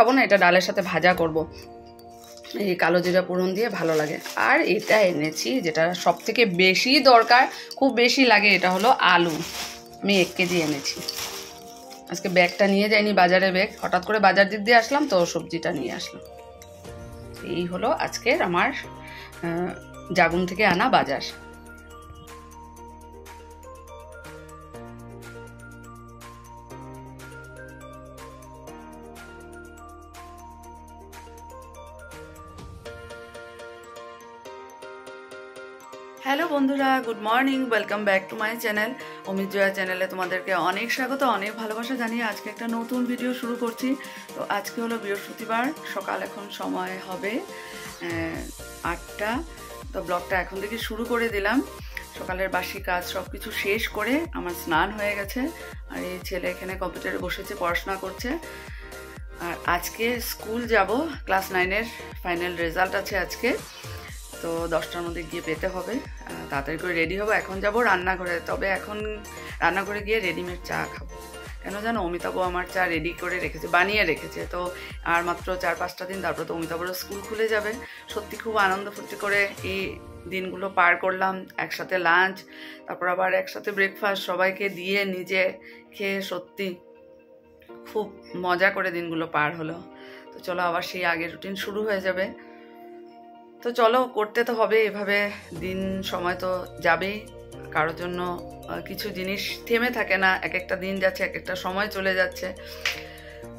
খাবো না, এটা ডালের সাথে ভাজা করব। এই কালো জিরা ফোড়ন দিয়ে ভালো লাগে। আর এটা এনেছি যেটা সব থেকে বেশি দরকার, খুব বেশি লাগে, এটা হলো আলু। আমি 1 কেজি এনেছি। আজকে ব্যাগটা নিয়ে যাইনি, বাজারে ব্যাগ, হঠাৎ করে বাজার দিক দিয়ে আসলাম তো সবজিটা নিয়ে আসলাম। এই হলো আজকের আমার জাগুন থেকে আনা বাজার। হ্যালো বন্ধুরা, good morning, welcome back to my channel. Amit Jaya চ্যানেলে তোমাদেরকে অনেক স্বাগত, অনেক ভালোবাসা জানিয়ে আজকে একটা নতুন ভিডিও শুরু করছি। তো আজকে হলো বৃহস্পতিবার, সকাল এখন সময় হবে 8টা। তো ব্লগটা এখন থেকে শুরু করে দিলাম। সকালের বাসি কাজ সব কিছু শেষ করে আমার স্নান হয়ে গেছে। আর এই ছেলে এখানে কম্পিউটারে বসেছে, পড়াশোনা করছে। আর আজকে স্কুল যাব, ক্লাস 9-এর ফাইনাল রেজাল্ট আছে আজকে। তো 10টার মধ্যে গিয়ে পেতে হবে। তাড়াতাড়ি করে রেডি হবো, এখন যাব রান্নাঘরে। তবে এখন রান্নাঘরে গিয়ে রেডিমেড চা খাবো। কেন জানো, অমিতাভ আমার চা রেডি করে রেখেছে, বানিয়ে রেখেছে। তো আর মাত্র 4-5টা দিন, তারপর তো অমিতাভেরও স্কুল খুলে যাবে। সত্যি খুব আনন্দ ফুর্তি করে এই দিনগুলো পার করলাম। একসাথে লাঞ্চ, তারপর আবার একসাথে ব্রেকফাস্ট, সবাইকে দিয়ে নিজে খেয়ে সত্যি খুব মজা করে দিনগুলো পার হলো। তো চলো আবার সেই আগের রুটিন শুরু হয়ে যাবে। তো চলো, করতে তো হবে এভাবে, দিন সময় তো যাবেই। কারোর জন্য কিছু জিনিস থেমে থাকে না, এক একটা দিন যাচ্ছে, এক একটা সময় চলে যাচ্ছে।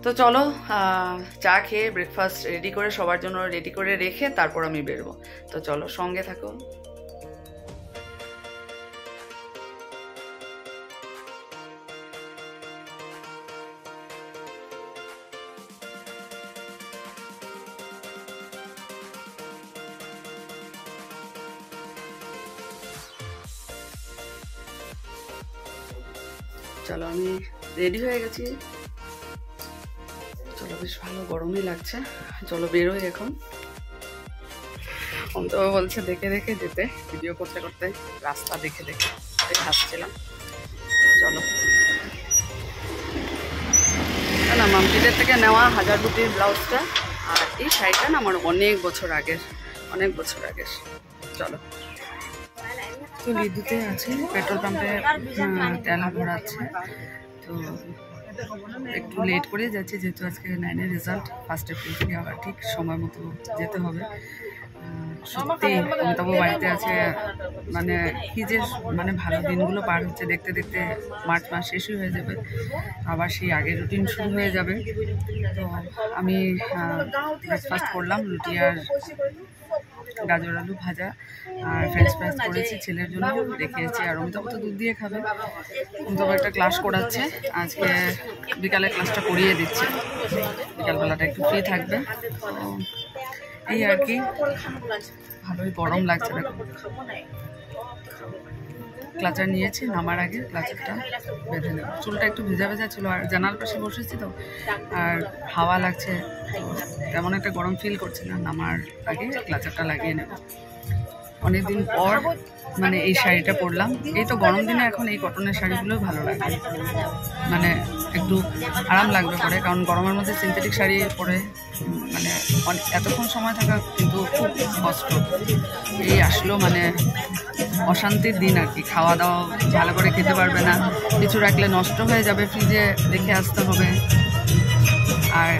তো চলো চা খেয়ে ব্রেকফাস্ট রেডি করে সবার জন্য রেডি করে রেখে তারপর আমি বেরোবো। তো চলো সঙ্গে থাকো। চলো আমি রেডি হয়ে গেছি। চলো, বেশ ভালো গরমই লাগছে। চলো বেরোই এখন। অন্তত বলছে দেখে দেখে যেতে, ভিডিও করতে করতে রাস্তা দেখে দেখে হাসছিলাম। চলো না, মাম্পিদের থেকে নেওয়া 1000 রুপির ব্লাউজটা আর এই শাড়িটা না আমার অনেক বছর আগের। চলো, তো লিডুতে আছে, পেট্রোল পাম্পে তেল ভরাচ্ছে। তো একটু লেট করে যাচ্ছি, যেহেতু আজকে 9-এর রেজাল্ট। 1 এপ্রিল থেকে আবার ঠিক সময় মতো যেতে হবে। সত্যি অমিতাভ বাড়িতে আছে, মানে কি যে মানে ভালো দিনগুলো পার হচ্ছে। দেখতে দেখতে মার্চ মাস শেষই হয়ে যাবে, আবার সেই আগের রুটিন শুরু হয়ে যাবে। তো আমি ব্রেকফাস্ট করলাম, রুটি আর গাজর আলু ভাজা আর ফ্রেঞ্চ ফ্রাইজ করেছি ছেলের জন্য, দেখিয়েছি। আর অমিতাভ তো দুধ দিয়ে খাবে। অমিতাভ একটা ক্লাস করাচ্ছে, আজকে বিকালে ক্লাসটা করিয়ে দিচ্ছে, বিকালবেলাটা একটু ফ্রি থাকবে। তো এই আর কি, ভালোই গরম লাগছে। দেখো, ক্লাচার নিয়েছি, নামার আগে ক্লাচারটা বেঁধে নেব। চুলটা একটু ভেজা ভেজা ছিল, আর জানালার পাশে বসেছি তো, আর হাওয়া লাগছে, তেমন একটা গরম ফিল করছি না। নামার আগে ক্লাচারটা লাগিয়ে নেব। অনেকদিন পর মানে এই শাড়িটা পরলাম। এই তো গরম দিনে এখন এই কটনের শাড়িগুলোই ভালো লাগে, মানে একটু আরাম লাগবে পরে। কারণ গরমের মধ্যে সিনথেটিক শাড়ি পরে মানে এতক্ষণ সময় থাকা কিন্তু খুব কষ্ট। এই আসলো মানে অশান্তির দিন আর কি। খাওয়া দাওয়া ভালো করে খেতে পারবে না, কিছু রাখলে নষ্ট হয়ে যাবে, ফ্রিজে রেখে আসতে হবে। আর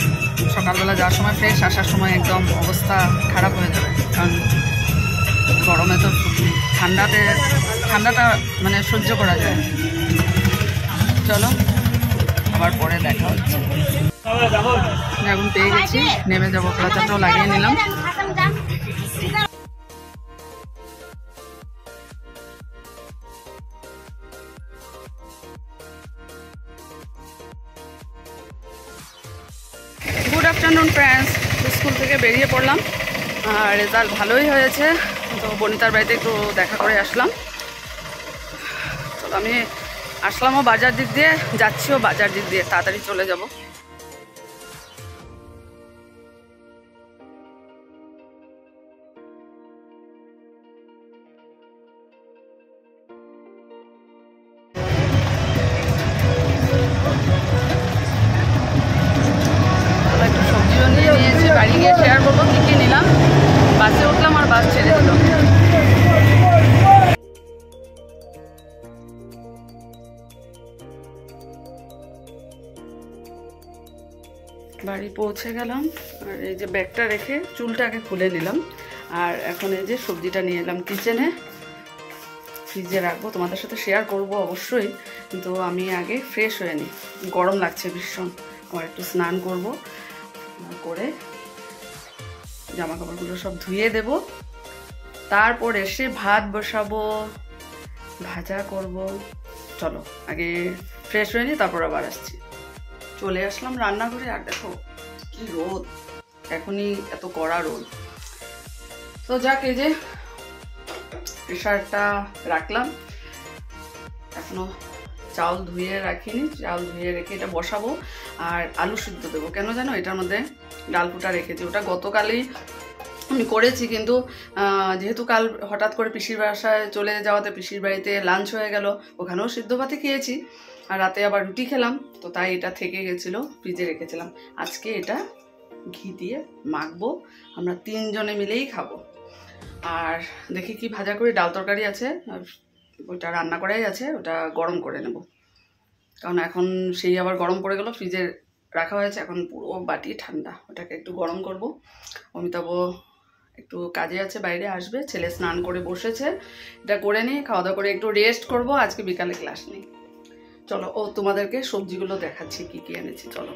সকালবেলা যাওয়ার সময় ফ্রেশ, আসার সময় একদম অবস্থা খারাপ হয়ে যাবে। কারণ গরমে তো ঠান্ডাটা মানে সহ্য করা যায়। চলো আবার পরে দেখা হচ্ছে। এখন পেয়ে গেছি, নেমে যাবো। ক্লাচারটাও লাগিয়ে নিলাম। Good afternoon friends. স্কুল থেকে বেরিয়ে পড়লাম, রেজাল্ট ভালোই হয়েছে। তো বনিতার বাড়িতে একটু দেখা করে আসলাম। তো আমি আসলামও বাজার দিক দিয়ে, যাচ্ছিও বাজার দিক দিয়ে, তাড়াতাড়ি চলে যাব। একটু সবজিও বাড়ি গিয়ে শেয়ার করবো কী কী নিলাম। বাসে উঠলাম আর বাস ছেড়ে দিল। বাড়ি পৌঁছে গেলাম, আর এই যে ব্যাগটা রেখে চুলটা আগে খুলে নিলাম। আর এখন এই যে সবজিটা নিয়ে এলাম কিচেনে, ফ্রিজে রাখবো, তোমাদের সাথে শেয়ার করব অবশ্যই। কিন্তু আমি আগে ফ্রেশ হয়ে নিই, গরম লাগছে ভীষণ। আমার একটু স্নান করব, করে জামা কাপড়গুলো সব ধুয়ে দেব, তারপর এসে ভাত বসাবো, ভাজা করব। চলো আগে ফ্রেশ হয়ে নিই, তারপর আবার আসছি। চলে আসলাম রান্নাঘরে, আর দেখো কি রোদ, এখনই এত কড়া রোদ। তো যাক, এই যে প্রেশারটা রাখলাম, এখনো চাউল ধুয়ে রাখিনি, চাউল ধুয়ে রেখে এটা বসাবো। আর আলু সিদ্ধ দেবো, কেন জানো, এটার মধ্যে ডাল ফুটা রেখেছি, ওটা গতকালই আমি করেছি, কিন্তু যেহেতু কাল হঠাৎ করে পিসির বাসায় চলে যাওয়াতে পিসির বাড়িতে লাঞ্চ হয়ে গেল, ওখানেও সিদ্ধ ভাতে খেয়েছি, আর রাতে আবার রুটি খেলাম, তো তাই এটা থেকে গেছিলো, ফ্রিজে রেখেছিলাম। আজকে এটা ঘি দিয়ে মাখবো, আমরা 3 জনে মিলেই খাবো। আর দেখি কি ভাজা করি, ডাল তরকারি আছে, আর ওইটা রান্না করাই আছে, ওটা গরম করে নেব, কারণ এখন সেই আবার গরম পড়ে গেল, ফ্রিজে রাখা হয়েছে, এখন পুরো বাটি ঠান্ডা, ওটাকে একটু গরম করব। অমিতাভ একটু কাজে আছে, বাইরে আসবে, ছেলে স্নান করে বসেছে, এটা করে নিই, খাওয়া দাওয়া করে একটু রেস্ট করব, আজকে বিকালে ক্লাস নেই। চলো, ও তোমাদেরকে সবজিগুলো দেখাচ্ছি কি কি এনেছি। চলো,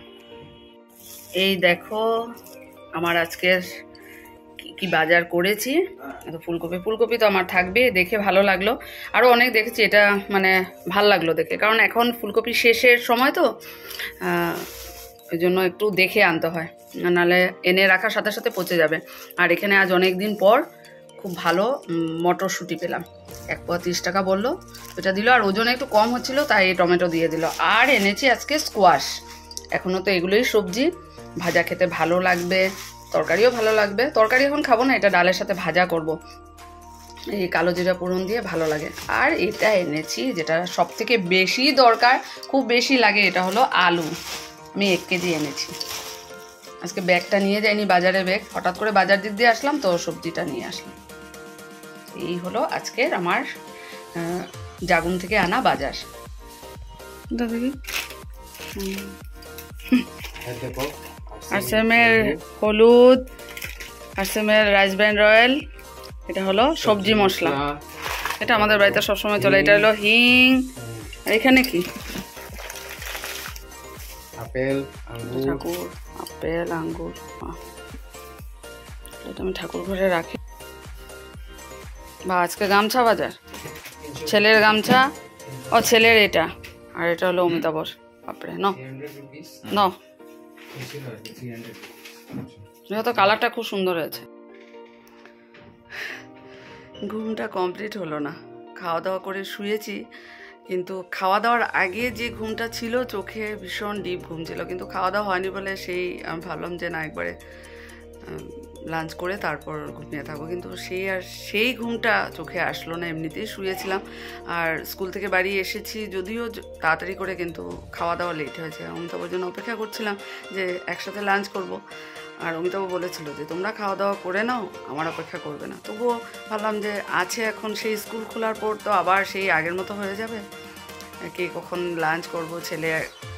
এই দেখো আমার আজকের কি বাজার করেছি। ফুলকপি তো আমার থাকবে, দেখে ভালো লাগলো, আরও অনেক দেখেছি, এটা মানে ভাল লাগলো দেখে, কারণ এখন ফুলকপি শেষের সময় তো, ওই জন্য একটু দেখে আনতে হয়, নাহলে এনে রাখার সাথে সাথে পচে যাবে। আর এখানে আজ অনেক দিন পর খুব ভালো মটরশুঁটি পেলাম, 1 পোয়া 30 টাকা বললো, ওটা দিল, আর ওজনে একটু কম হচ্ছিলো তাই টমেটো দিয়ে দিল। আর এনেছি আজকে স্কোয়াশ, এখনও তো এগুলোই সবজি, ভাজা খেতে ভালো লাগবে, তরকারিও ভালো লাগবে। তরকারি এখন খাবো না, এটা ডালের সাথে ভাজা করব, এই কালো জিরা ফোড়ন দিয়ে ভালো লাগে। আর এটা এনেছি যেটা সব থেকে বেশি দরকার, খুব বেশি লাগে, এটা হলো আলু, আমি 1 কেজি এনেছি। আজকে ব্যাগটা নিয়ে যাইনি, বাজারে ব্যাগ, হঠাৎ করে বাজার দিক দিয়ে আসলাম, তো সবজিটা নিয়ে আসলাম। এই হলো আজকের আমার জাগুন থেকে আনা বাজার। আরসেমের হলুদ, আরসেমের রাইস ব্র্যান্ড রয়্যাল, এটা হলো সবজি মশলা, এটা আমাদের বাড়িতে সবসময় চলে। এটা হলো হিং, আর এখানে কি আপেল আঙ্গুর, আপেল আঙ্গুর, এটা আমি ঠাকুর ঘরে রাখি। বা আজকে গামছা বাজার, ছেলের গামছা, ও ছেলের এটা, আর এটা হলো অমিতাভর। বাপরে, ন যেহেতু কালারটা খুব সুন্দর হয়েছে। ঘুমটা কমপ্লিট হলো না, খাওয়া দাওয়া করে শুয়েছি, কিন্তু খাওয়া দাওয়ার আগে যে ঘুমটা ছিল, চোখে ভীষণ ডিপ ঘুম ছিল, কিন্তু খাওয়া দাওয়া হয়নি বলে সেই আমি ভাবলাম যে না, একবারে লাঞ্চ করে তারপর ঘুমিয়ে থাকবো, কিন্তু সেই ঘুমটা চোখে আসলো না, এমনিতেই শুয়েছিলাম। আর স্কুল থেকে বাড়ি এসেছি যদিও তাড়াতাড়ি করে, কিন্তু খাওয়া দাওয়া লেট হয়েছে। অমিতাভর জন্য অপেক্ষা করছিলাম যে একসাথে লাঞ্চ করব, আর অমিতাভ বলেছিল যে তোমরা খাওয়া দাওয়া করে নাও, আমার অপেক্ষা করবে না। তবুও ভাবলাম যে আছে এখন, সেই স্কুল খোলার পর তো আবার সেই আগের মতো হয়ে যাবে, কে কখন লাঞ্চ করব, ছেলে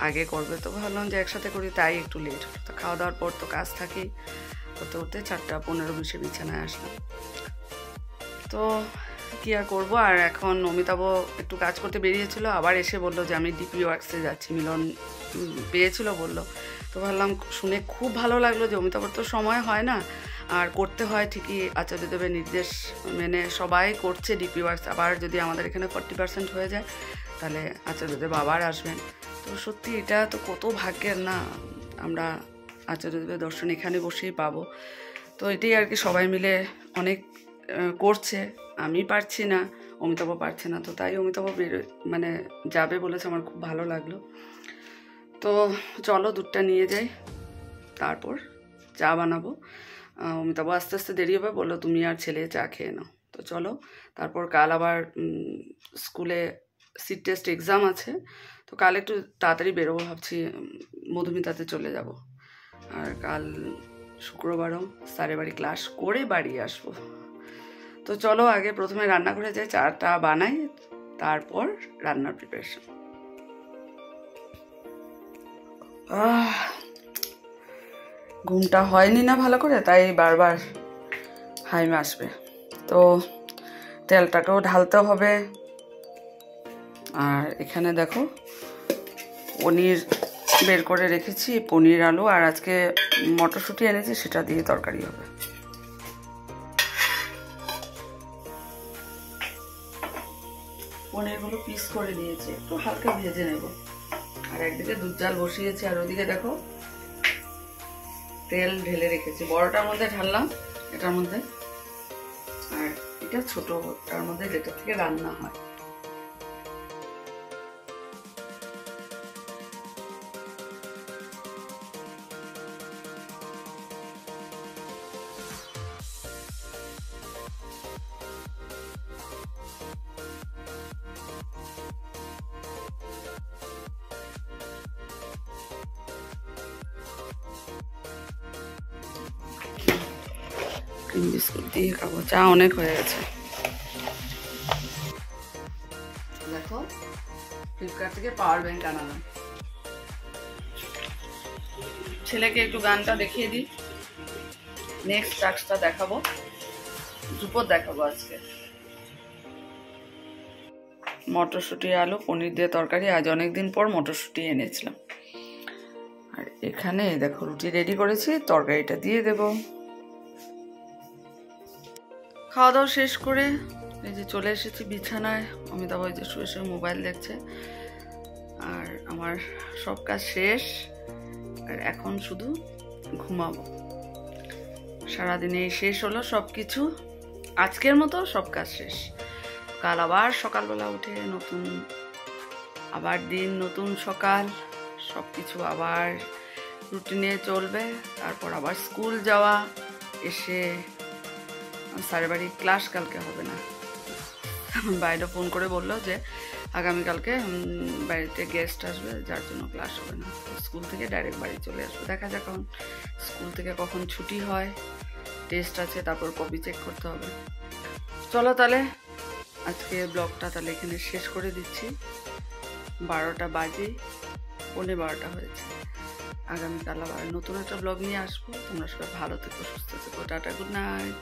আগে করবে, তো ভাবলাম যে একসাথে করি, তাই একটু লেট হলো। তো খাওয়া দাওয়ার পর তো কাজ থাকেই, করতে করতে 4:15 বিছানায় আসলাম। তো কী আর করবো, আর এখন অমিতাভ একটু কাজ করতে বেরিয়েছিল, আবার এসে বললো যে আমি ডিপি ওয়ার্কসে যাচ্ছি, মিলন পেয়েছিল বললো। তো ভাবলাম, শুনে খুব ভালো লাগলো যে অমিতাভর তো সময় হয় না, আর করতে হয় ঠিকই, আচার্যদেবের নির্দেশ মেনে সবাই করছে ডিপি ওয়ার্কস। আবার যদি আমাদের এখানে 40% হয়ে যায়, তাহলে আচার্যদেব আবার আসবেন। তো সত্যি এটা তো কত ভাগ্যের না, আমরা আচার্যদেবের দর্শন এখানে বসেই পাবো। তো এটাই আর কি, সবাই মিলে অনেক করছে, আমি পারছি না, অমিতাভ পারছে না, তো তাই অমিতাভ মানে যাবে বলেছে, আমার খুব ভালো লাগলো। তো চলো দুধটা নিয়ে যাই, তারপর চা বানাবো। অমিতাভ আস্তে আস্তে দেরি হবে, বললো তুমি আর ছেলে চা খেয়ে নাও। তো চলো, তারপর কাল আবার স্কুলে সিট টেস্ট এক্সাম আছে, তো কাল একটু তাড়াতাড়ি বেরোবো ভাবছি, মধুমিতাতে চলে যাব। আর কাল শুক্রবারও স্যারের বাড়ি ক্লাস করে বাড়ি আসবো। তো চলো আগে প্রথমে রান্না করে যাই, চাটা বানাই, তারপর রান্নার প্রিপারেশন। ঘুমটা হয়নি না ভালো করে, তাই বারবার হাইমে আসবে। তো তেলটাকেও ঢালতে হবে। আর এখানে দেখো পনির বের করে রেখেছি, পনির আলু আর আজকে মটরশুঁটি এনেছি, সেটা দিয়ে তরকারি হবে। পনিরগুলো পিস করে নিয়েছি, একটু হালকা ভেজে নেব। আর একদিকে দুধ জাল বসিয়েছি, আর ওদিকে দেখো তেল ঢেলে রেখেছি। বড়টার মধ্যে ঢাললাম এটার মধ্যে, আর এটা ছোটটার মধ্যে যেটা থেকে রান্না হয়। ক্রিম বিস্কুট দিয়ে খাবো, চা অনেক হয়ে গেছে। দেখো ফ্লিপকার্ট থেকে পাওয়ার ব্যাংক আনালাম। ছেলেকে একটু গানটা দেখিয়ে দিই, নেক্সট টাস্কটা দেখাবো, দুপুর দেখাবো আজকে। মটরশুঁটি আলু পনির দিয়ে তরকারি, আজ অনেকদিন পর মটরশুঁটি এনেছিলাম। আর এখানে দেখো রুটি রেডি করেছি, তরকারিটা দিয়ে দেব। খাওয়া দাওয়া শেষ করে এই যে চলে এসেছি বিছানায়। অমিতাভ ওই যে শুয়ে শুয়ে মোবাইল দেখছে, আর আমার সব কাজ শেষ। আর এখন শুধু ঘুমাবো। সারাদিনে শেষ হলো সব কিছু, আজকের মতো সব কাজ শেষ। কাল আবার সকালবেলা উঠে নতুন আবার দিন, নতুন সকাল, সব কিছু আবার রুটিনে চলবে। তারপর আবার স্কুল যাওয়া, এসে স্যারের বাড়ি ক্লাস কালকে হবে না। বাইরে ফোন করে বললো যে আগামীকালকে বাড়িতে গেস্ট আসবে, যার জন্য ক্লাস হবে না। স্কুল থেকে ডাইরেক্ট বাড়ি চলে আসবে। দেখা যাক এখন স্কুল থেকে কখন ছুটি হয়, টেস্ট আছে, তারপর কপি চেক করতে হবে। চলো তাহলে আজকে ব্লগটা তাহলে এখানে শেষ করে দিচ্ছি। 12টা বাজে, 11:15 হয়েছে। আগামীকাল আবার নতুন একটা ব্লগ নিয়ে আসবো। তোমরা সবাই ভালো থেকো, সুস্থ থেকো। Tata, good night.